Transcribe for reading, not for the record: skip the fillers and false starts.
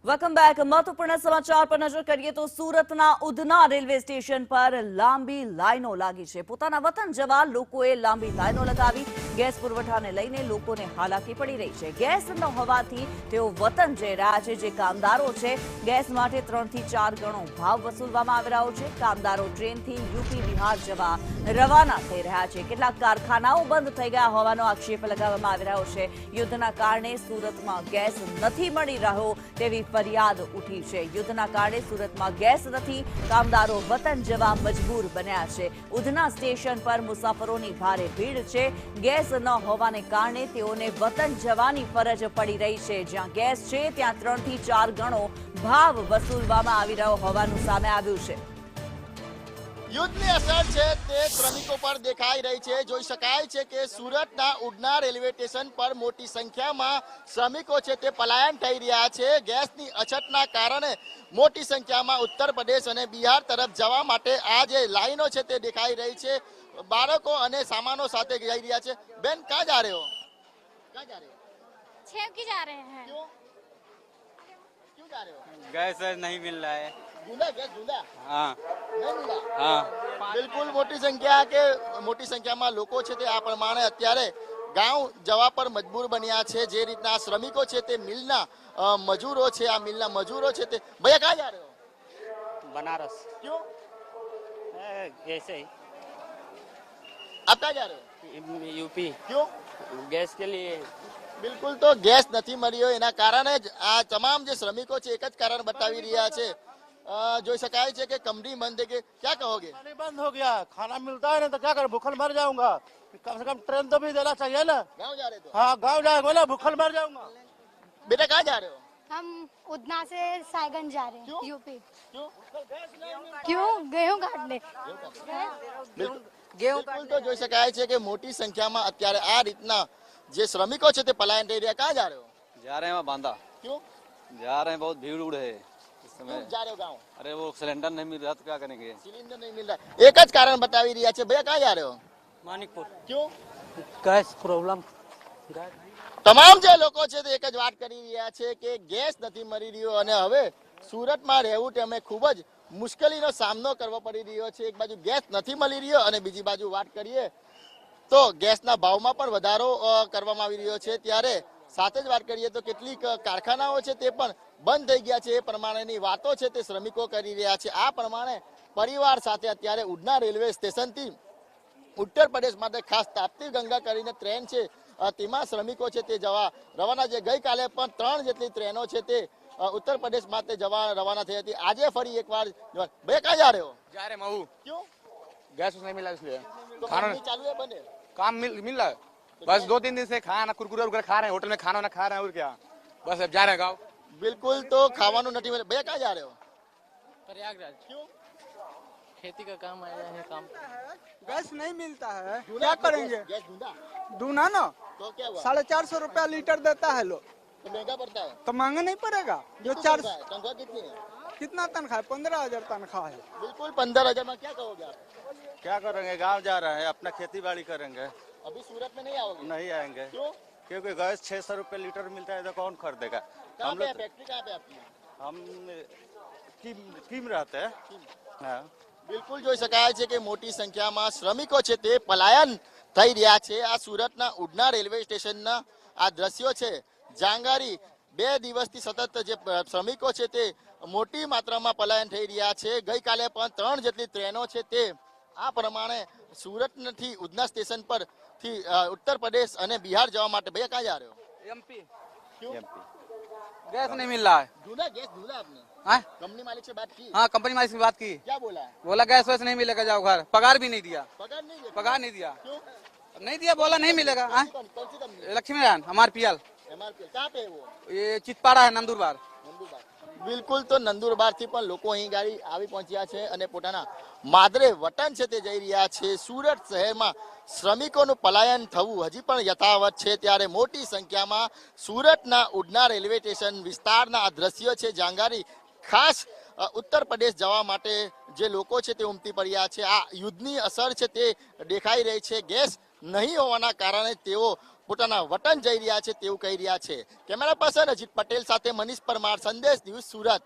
Welcome back. મહત્વપૂર્ણ સમાચાર પર નજર કરીએ તો સુરતના ઉધના રેલવે સ્ટેશન પર લાંબી લાઈનો લાગી છે। પોતાના વતન જવા લોકોએ લાંબી લાઈનો લગાવી। ગેસ પુરવઠાને લઈને લોકોને હાલાકી પડી રહી છે। ગેસ ન હોવાથી તેઓ વતન જઈ રહ્યા છે। જે કામદારો છે ગેસ માટે 3 થી 4 ગણો ભાવ વસૂલવામાં આવી રહ્યો છે। કામદારો ટ્રેનથી યુપી બિહાર જવા રવાના થઈ રહ્યા છે। કેટલાક કારખાનાઓ બંધ થઈ ગયા હોવાનો આક્ષેપ લગાવવામાં આવી રહ્યો છે। યુદ્ધના કારણે સુરતમાં ગેસ નથી મળી રહ્યો તેવી ફરિયાદ ઉઠી છે। યુદ્ધના કારણે સુરતમાં ગેસ નથી, કામદારો વતન જવા મજબૂર બન્યા છે। ઉધના સ્ટેશન પર મુસાફરોની ભારે ભીડ છે। ગેસ ન હોવાને કારણે તેઓને વતન જવાની ફરજ પડી રહી છે। જ્યાં ગેસ છે ત્યાં 3 થી 4 ગણો ભાવ વસૂલવામાં આવી રહ્યો હોવાનું સામે આવ્યું છે। યુદ્ધની અસર છે તે શ્રમિકો પર દેખાઈ રહી છે। જોઈ શકાય છે કે સુરતના ઉડના રેલવે સ્ટેશન પર મોટી સંખ્યામાં શ્રમિકો છે તે પલાયન થઈ રહ્યા છે। ગેસની અછતના કારણે મોટી સંખ્યામાં ઉત્તર પ્રદેશ અને બિહાર તરફ જવા માટે આ જે લાઈનો છે તે દેખાઈ રહી છે। બાળકો અને સામાનો સાથે જઈ રહ્યા છે। બેન, ક્યાં જા રહે હો? ક્યાં જા રહે હો? छेवकी जा रहे हैं। क्यों क्यों जा रहे हो? गैस नहीं मिल रहा है। ढूंढा गैस ढूंढा हाँ नहीं मिला। हाँ બિલકુલ મોટી સંખ્યામાં લોકો છે તે આ પ્રમાણે અત્યારે ગાંવ જવા પર મજબૂર બન્યા છે। જે રીતના શ્રમિકો છે તે મિલના મજૂરો છે, આ મિલના મજૂરો છે તે ભૈયા ક્યાં જા રહે હો? बनारस क्यों ऐसे ही आप ક્યાં જા રહે હો? यूपी क्यों? गैस के लिए બિલકુલ તો ગેસ નથી મળ્યો એના કારણે જ આ તમામ જે શ્રમિકો છે એક જ કારણ બતાવી રહ્યા છે। જોઈ શકાય છે કે કંપની બંધ है कि क्या कहोगे? पानी बंद हो गया, खाना मिलता है ना तो क्या करें, भूखल मर जाऊंगा। कम से कम ट्रेन तो भी देना चाहिए ना। गाँव जा रहे तो हाँ, गांव जाएंगे ना, भूखल मर जाऊंगा। बेटा कहाँ जा रहे हो? हम उधना से सायगंज जा रहे क्यों? हैं यूपी। क्यों? क्यों? गेहूं काटने। બિલકુલ તો જોઈ શકાય છે કે મોટી સંખ્યામાં અત્યારે આ રીતના જે શ્રમિકો છે તે પલાયન થઈ રહ્યા। कहाँ जा रहे हो? जा रहे हैं वहाँ बांदा। क्यों जा रहे हैं, बहुत भीड़ उड़ है इस समय। क्यों जा रहे हो गाँव? अरे वो सिलेंडर नहीं मिल रहा तो क्या करेंगे। सिलेंडर नहीं मिल रहा है। एक જ કારણ બતાવી રહ્યા છે। ભૈયા कहाँ जा रहे हो? मानिकपुर क्यों? Gas problem. તમામ જે લોકો છે તે એક જ વાત કરી રહ્યા છે કે ગેસ નથી મળી રહ્યો અને હવે સુરતમાં રહેવું તેમને ખૂબ જ મુશ્કેલીનો સામનો કરવો પડી રહ્યો છે। એક બાજુ ગેસ નથી મળી રહ્યો અને બીજી બાજુ વાત કરીએ તો ગેસના ભાવમાં પણ વધારો કરવામાં આવી રહ્યો છે। ત્યારે સાથે જ વાત કરીએ તો કેટલીક કારખાનાઓ છે તે પણ બંધ થઈ ગયા છે। એ પ્રમાણેની વાતો છે તે શ્રમિકો કરી રહ્યા છે। આ પ્રમાણે પરિવાર સાથે અત્યારે ઉડના રેલવે સ્ટેશનથી ઉત્તર પ્રદેશ માટે ખાસ તાપ્તી ગંગા કરીને ટ્રેન છે તેમાં શ્રમિકો છે તે જવા રવાના છે। ગઈકાલે પણ 3 જેટલી ટ્રેનો છે તે उत्तर प्रदेश माते जवा रवाना थी थी। आज फरी एक बार भैया कहाँ जा रहे हो? जा रहे मऊ। क्यों? गैस नहीं मिला इसलिए। तो खाना काम नहीं चालू है, बंद है? काम मिल रहा है, बस 2-3 दिन से खाना कुरकुरे वगैरह खा रहे हैं, होटल में खाना खा रहे हैं और क्या, बस अब जा रहे हैं गाँव। बिल्कुल तो खावानू नहीं मिले। भैया कहाँ जा रहे हो? प्रयागराज। क्यों? खेती का काम आया है। काम गैस नहीं मिलता है, ढूंढा क्या करेंगे? गैस ढूंढा ढूंढा ना, तो क्या हुआ? 450 रुपया लीटर देता है लोग, तो महंगा पड़ता है। तो महंगा नहीं पड़ेगा। जो कितना 4 तनख्वाह है? तनख्वाह कितनी है? कितना तनख्वाह है? 15,000 तनख्वाह है। बिल्कुल 15,000 में क्या कहोगे आप? क्या करेंगे, गांव जा रहे हैं, अपना खेती बाड़ी करेंगे। अभी सूरत में नहीं आओगे? नहीं आएंगे क्यों? क्योंकि गैस 600 रुपये लीटर मिलता है तो कौन खरीदेगा। कहाँ हम पे है लोग फैक्ट्री? कहाँ पे आपकी? हम कीम रहते हैं। हाँ બિલકુલ જોઈ શકાય છે કે મોટી સંખ્યામાં શ્રમિકો છે તે પલાયન થઈ રહ્યા છે। આ સુરતના ઉડના રેલવે સ્ટેશનના આ દ્રશ્યો છે। જાંગારી 2 દિવસથી સતત જે શ્રમિકો છે તે મોટી માત્રામાં પલાયન થઈ રહ્યા છે। ગઈકાલે પણ 3 જેટલી ટ્રેનો છે તે આ પ્રમાણે સુરતથી ઉડના સ્ટેશન પરથી ઉત્તર પ્રદેશ અને બિહાર જવા માટે। ભૈયા કहाँ जा रहे हो? एमपी। क्यों? गैस नहीं मिल रहा है। ढूंढा गैस ढूंढा आपने? हाँ कंपनी मालिक से बात की? हाँ, कंपनी मालिक से बात की, क्या बोला है? बोला गैस वैस नहीं मिलेगा, जाओ घर। पगार भी नहीं दिया, पगार नहीं दिया? पगार नहीं दिया, क्यों? नहीं दिया, बोला नहीं मिलेगा। हाँ, कौन सी company? Lakshmi Narayan MRPL, MRPL कहाँ पे है वो? ये चितपाड़ा है, नंदुरबार। બિલકુલ તો નંદુરબારથી પણ લોકો અહીં ગાડી આવી પહોંચ્યા છે અને પોતાના માદરે વતન છે તે જઈ રહ્યા છે। સુરત શહેરમાં શ્રમિકોનું પલાયન થવું હજી પણ યથાવત છે। ત્યારે મોટી સંખ્યામાં સુરતના ઉડના રેલવે સ્ટેશન વિસ્તારના આ દ્રશ્યો છે। જાંગારી ખાસ ઉત્તર પ્રદેશ જવા માટે જે લોકો છે તે ઉમટી પડ્યા છે। આ યુદ્ધની અસર છે તે દેખાઈ રહી છે। ગેસ નહીં હોવાના કારણે તેઓ પોતાના વતન જઈ રહ્યા છે તેવું કહી રહ્યા છે. કેમેરા પર્સન અજીત પટેલ સાથે મનીષ પરમાર, સંદેશ ન્યૂઝ, સુરત.